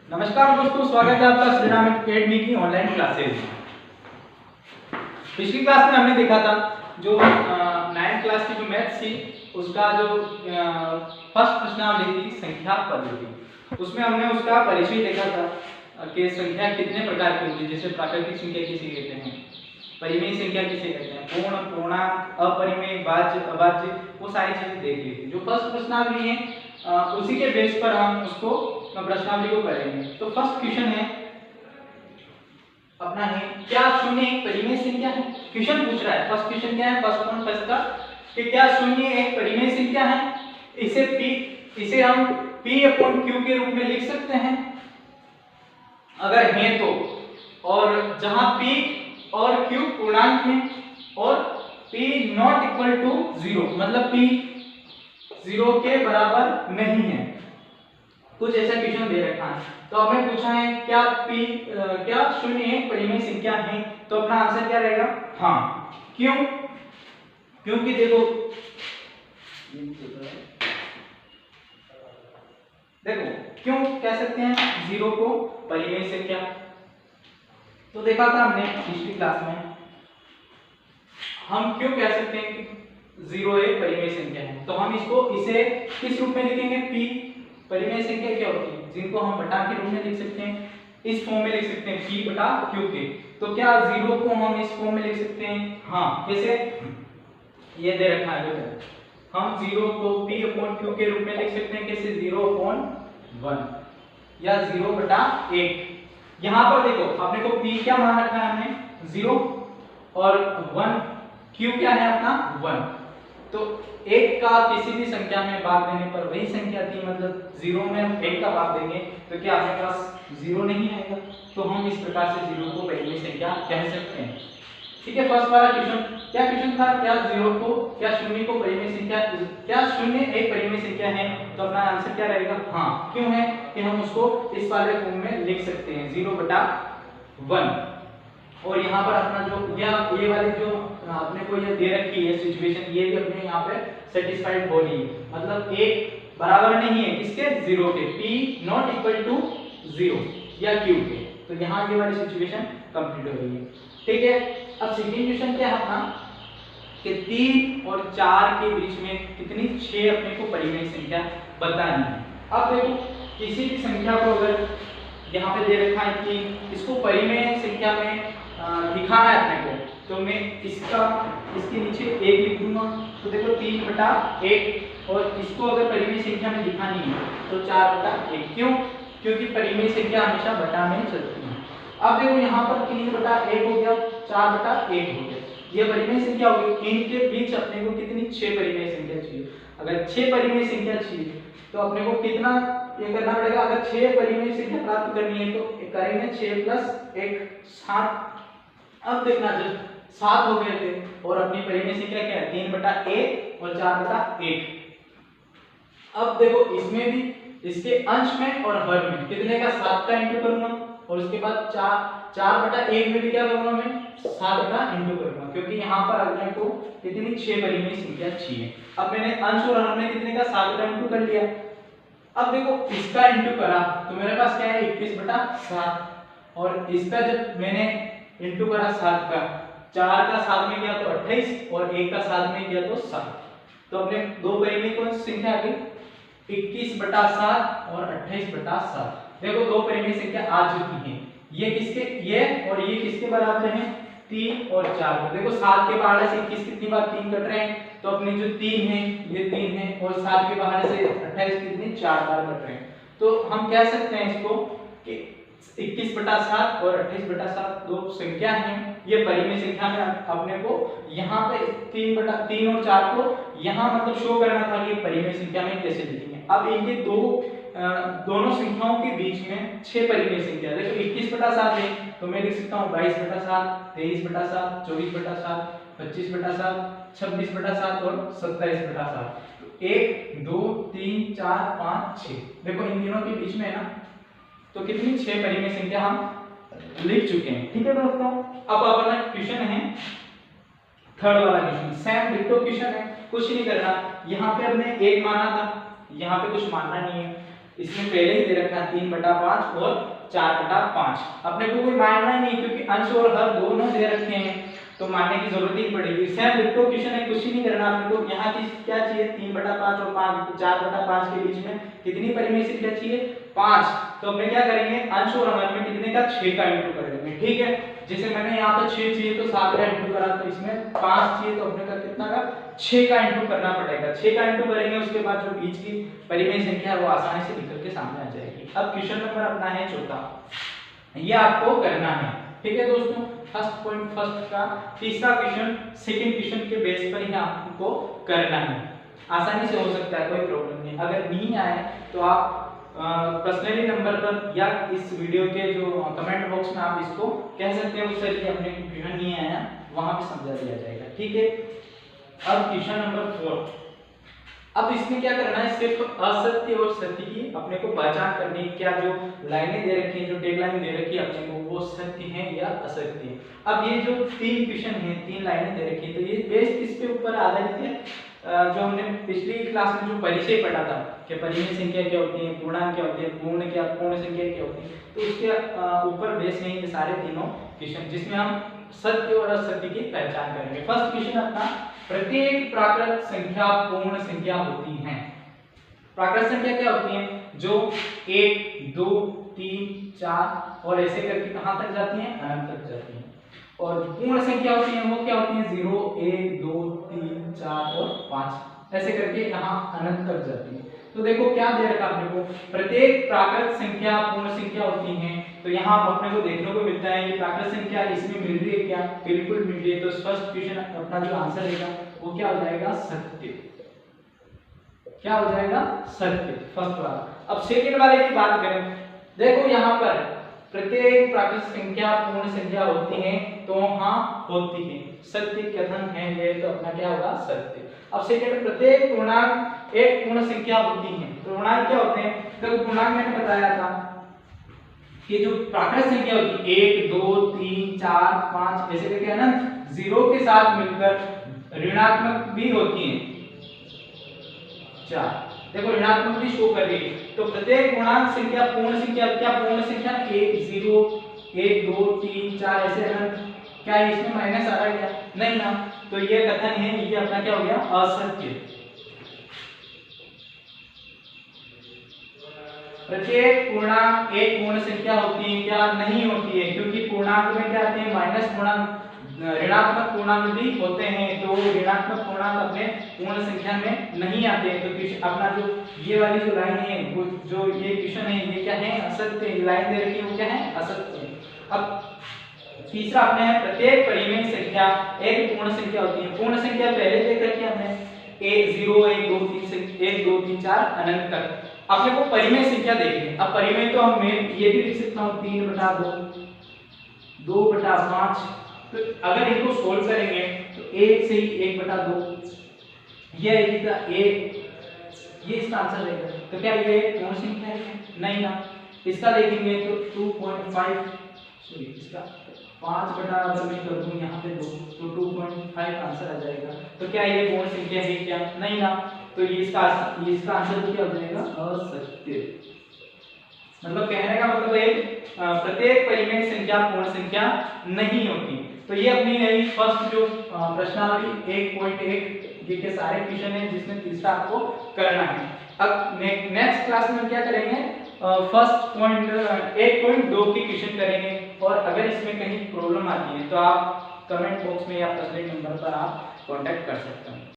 नमस्कार दोस्तों, स्वागत है आपका श्रीराम एकेडमी की ऑनलाइन क्लासेज में। पिछली क्लास में हमने देखा था जो 9th क्लास की जो मैथ्स थी उसका जो फर्स्ट प्रश्नावली थी संख्या पद्धति, उसमें हमने उसका परिचय देखा था कि संख्या कितने प्रकार की होती है। जैसे प्राकृतिक संख्या किसे कहते हैं, परिमेय संख्या किसे कहते हैं, पूर्ण, पूर्णांक, अपरिमेय, भाज्य, अभाज्य, वो सारी चीजें देख ली थी। जो फर्स्ट प्रश्नावली है उसी के बेस पर हम उसको प्रश्नावली को करेंगे। तो फर्स्ट क्वेश्चन है अपना है, क्या शून्य एक परिमेय संख्या है? क्वेश्चन पूछ रहा है, फर्स्ट क्वेश्चन क्या है, फर्स्ट पॉइंट फर्स्ट का, कि क्या शून्य एक परिमेय संख्या है? इसे हम p/q के रूप में लिख सकते हैं अगर है तो, और जहां p और q पूर्णांक है और p नॉट इक्वल टू 0, मतलब p 0 के बराबर नहीं है। कुछ ऐसा क्वेश्चन दे रखा है, तो हमें पूछा है क्या शून्य एक परिमेय संख्या है? तो अपना आंसर क्या रहेगा? हाँ। क्यों? क्योंकि देखो क्यों कह सकते हैं 0 को परिमेय संख्या? तो देखा था हमने पिछली क्लास में, हम क्यों कह सकते हैं कि 0 एक परिमेय संख्या है? तो हम इसे किस रूप में लिखेंगे? p परिमेय संख्या क्या होती है, जिनको हम बटा के रूप में लिख सकते हैं, इस फॉर्म में लिख सकते हैं p/q के। तो क्या 0 को हम इस फॉर्म में लिख सकते हैं? हाँ। कैसे? ये दे रखा है, देखो हम 0 को p/q के रूप में लिख सकते हैं। कैसे? 0/1 या 0/1। यहाँ पर देखो आपने को p क्या मान रखा है हमने 0 और 1, q क्या है अपना 1। तो एक का किसी भी संख्या में भाग देने पर वही संख्या थी, मतलब 0 में हम 1 का भाग देंगे तो क्या आपके पास 0 नहीं आएगा। तो हम इस प्रकार से 0 को परिमेय संख्या कह सकते हैं। ठीक है, फर्स्ट वाला क्वेश्चन क्या क्वेश्चन था? क्या शून्य को परिमेय संख्या, क्या शून्य एक परिमेय संख्या है? तो अपना आंसर क्या रहेगा? हाँ। क्यों है कि हम उसको इस वाले फॉर्म में लिख सकते हैं 0/1। और यहाँ पर अपना जो ये वाली जो अपने को ये दे रखी है सिचुएशन, ये भी अपने यहाँ पे सेटिस्फाइड हो रही है, मतलब एक बराबर नहीं है किसके? 0 के, p नॉट इक्वल टू 0 या q के। तो यहाँ ये वाली सिचुएशन कंप्लीट हो रही है। ठीक है, अब सेकंड क्वेश्चन क्या है अपना कि 3 और 4 के बीच में कितनी 6 अपने को परिमेय संख्या बतानी है। अब देखो किसी भी संख्या को अगर यहाँ पे दे रखा है कि इसको परिमेय संख्या में दिखाना है अपने को, तो मैं इसके नीचे 1 लिख दूंगा। तो देखो 3/1, और इसको अगर परिमेय संख्या में दिखानी है तो 4/1। क्यों? क्योंकि परिमेय संख्या हमेशा बटा में चलती है। अब देखो यहाँ पर 3/1 हो गया, 4/1 हो गया, ये परिमेय संख्या हो गई। इनके बीच अपने को कितनी 6 परिमेय संख्या चाहिए। अगर 6 परिमेय संख्या चाहिए तो अपने को कितना ये करना पड़ेगा? अगर 6 परिमेय संख्या प्राप्त करनी है तो करेंगे 6 + 1 7। अब देखना जब 7 हो गए थे और अपनी परिमेय संख्या क्या है? 3/1 और 4/1। अब देखो इसमें भी इसके अंश में और हर में कितने का 7 का इंटू करूंगा, और उसके बाद 4/1 में भी क्या करूंगा मैं? 7 का इंटू करूंगा, क्योंकि यहाँ पर अपने को कितनी 6 परिमेय संख्या चाहिए। अब मैंने अंश और हर में कितने का 7 का इंटू कर लिया। अब देखो इसका इंटू करा तो मेरे पास क्या है? 21/7, और इसका जब मैंने इंटू करा 7 का, 4 का 7 में गया तो 28 और 1 का 7 में गया तो 7। तो अपने दो परिमेय कौन सी संख्या आ गई? 21/7 और 28/7। देखो दो परिमेय संख्या आ चुकी है। ये और ये किसके बराबर है? 3 और 4। देखो 7 के पहाड़े से 21 कितनी बार 3 कट रहे हैं, तो अपनी जो 3 है ये 3 है, और 7 के पहाड़े से 28 कितनी 4 बार कट रहे हैं। तो हम कह सकते हैं इसको कि 21/7 और 28/7 दो संख्या हैं, ये परिमेय संख्या में अपने को यहाँ पे 3 और 4 को यहाँ मतलब शो करना था कि परिमेय संख्या में कैसे लिखेंगे। अब इनके दोनों संख्याओं के बीच में 6 परिमेय संख्या, देखो 21/7 है तो मैं लिख सकता हूँ 22/7, 23/7, 24/7, 25/7, 26/7 और 27/7। 1 2 3 4 5 6, देखो इन तीनों के बीच में है ना, तो कितनी 6 परिमेय संख्या हम लिख चुके हैं। ठीक है दोस्तों, अब अपना क्वेश्चन है थर्ड वाला क्वेश्चन, सेम डिक्टो क्वेश्चन है, कुछ नहीं करना। यहाँ पे हमने 1 माना था, यहाँ पे कुछ मानना नहीं है। इसमें पहले ही दे रखा है 3/5 और 4/5। अपने को कोई मानना ही नहीं, क्योंकि अंश और हर दोनों दे रखे हैं तो मानने की जरूरत ही पड़ेगी। सेम डिक्टो क्वेश्चन है, कुछ ही नहीं करना अपने को। यहाँ की क्या चाहिए, 3/5 और 4/5 के बीच में कितनी परिमेय संख्या चाहिए, 5। तो अपने क्या करेंगे, अंश और हर में कितने का 6 का इंटू कर देंगे। ठीक है, जैसे मैंने यहाँ पे 6 चाहिए तो 7 का इंटू करा, तो इसमें 5 चाहिए तो अपने का कितना का 6 का इंटू करना पड़ेगा। 6 का इंटू करेंगे, उसके बाद जो बीच की परिमेय संख्या है वो आसानी से निकल के सामने आ जाएगी। अब क्वेश्चन नंबर अपना है चौथा, ये आपको करना है। ठीक है दोस्तों, फर्स्ट पॉइंट फर्स्ट का। तीसरा क्वेश्चन सेकंड क्वेश्चन के बेस पर ही आपको करना है, आसानी से हो सकता है, कोई प्रॉब्लम नहीं। अगर नहीं आए तो आप पर्सनली नंबर पर या इस वीडियो के जो कमेंट बॉक्स में आप इसको कह सकते हो सर कि अपने क्वेश्चन नहीं आया, वहां पे समझा दिया जाएगा। ठीक है, अब क्वेश्चन नंबर 4। अब इसमें क्या करना है, सिर्फ असत्य और सत्य की अपने को पहचान करनी है। क्या जो लाइनें दे रखी हैं, जो टैगलाइन दे रखी है अपने को, वो सत्य है या असत्य है। अब ये जो 3 क्वेश्चन हैं, 3 लाइनें दे रखी हैं, तो ये बेस किसके ऊपर आधारित है, जो हमने पिछली क्लास में जो परिचय पढ़ा था कि परिमेय संख्या क्या होती है, पूर्णांक क्या होती है, पूर्ण संख्या क्या होती है, तो उसके ऊपर बेस में ये सारे तीनों क्वेश्चन, जिसमें हम सत्य और असत्य की पहचान करेंगे। फर्स्ट क्वेश्चन अपना, प्रत्येक प्राकृत संख्या पूर्ण संख्या होती है। प्राकृत संख्या क्या होती है, जो 1 2 3 4 और ऐसे करके कहां तक जाती हैं, अनंत तक जाती हैं। और पूर्ण संख्या होती है वो क्या होती है, 0 1 2 3 4 और 5 ऐसे करके यहाँ अनंत तक जाती है। तो देखो क्या दे रखा अपने को, प्रत्येक प्राकृत संख्या पूर्ण संख्या होती है। तो यहाँ अपने को देखने को मिलता है ये प्राकृत संख्या इसमें मिल रही है क्या, बिल्कुल मिल रही है। तो फर्स्ट क्वेश्चन अपना जो आंसर रहेगा वो क्या हो जाएगा, सत्य। क्या हो जाएगा, सत्य, फर्स्ट वाला। अब सेकंड वाले की बात करें, देखो यहाँ पर प्रत्येक प्राकृत संख्या पूर्ण संख्या होती है, तो हाँ होती है, सत्य कथन है ये, तो अपना क्या होगा, सत्य। अब सेकंड, प्रत्येक पूर्णांक एक पूर्ण संख्या होती है। पूर्णांक क्या होते हैं, देखो पूर्णांक मैंने बताया था कि जो प्राकृत संख्या होती है 1 2 3 4 5 ऐसे करके अनंत 0 के साथ मिलकर ऋणात्मक भी होती है 4। देखो ऋणात्मक भी शो कर रही है। तो प्रत्येक पूर्णांक संख्या पूर्ण संख्या, क्या पूर्ण संख्या 1 0 1 2 3 4 ऐसे अनंत, क्या इसमें माइनस आ रहा है क्या, नहीं ना। तो ये कथन है, ये अपना क्या हो गया, असत्य। प्रत्येक पूर्णांक एक पूर्ण संख्या होती है क्या, नहीं होती है, क्योंकि पूर्णांक में क्या आते हैं, माइनस पूर्णांक, ऋणात्मक पूर्णांक भी होते हैं। तो ऋणात्मक पूर्णांक अपने पूर्ण संख्या में नहीं आते हैं। तो अपना जो ये वाली जो लाइन है, वो जो ये क्वेश्चन है, ये क्या है, असत्य। लाइन दे रखी है वो क्या है, असत्य। अब तीसरा अपने है, प्रत्येक परिमेय संख्या एक पूर्ण संख्या होती है। पूर्ण संख्या पहले देख रखी है हमने, 0 1 2 3 4 अनंत तक। अपने को परिमेय संख्या देखनी है। अब परिमेय तो हम ये भी लिख सकता हूँ 3/2 2/5। तो अगर इनको सोल्व करेंगे तो 1 से ही 1/2 ये आएगा, ये इसका आंसर रहेगा। तो क्या ये पूर्ण संख्या है, नहीं ना। इसका देखेंगे तो 2.5, सॉरी इसका 5 अगर मैं कर दूं यहाँ पे 2 तो 2.5 आंसर आ जाएगा। तो क्या ये पूर्ण संख्या है क्या, नहीं ना। तो ये इसका आंसर तो क्या हो जाएगा, असत्य। मतलब कहने का मतलब है प्रत्येक परिमेय संख्या पूर्ण संख्या नहीं होती। तो ये अपनी नई फर्स्ट जो प्रश्नावली 1.1 के सारे क्वेश्चन है, जिसमें तीसरा आपको करना है। अब नेक्स्ट क्लास में क्या करेंगे, फर्स्ट पॉइंट 1.2 के क्वेश्चन करेंगे। और अगर इसमें कहीं प्रॉब्लम आती है तो आप कमेंट बॉक्स में या पर्सनल नंबर पर आप कांटेक्ट कर सकते हैं।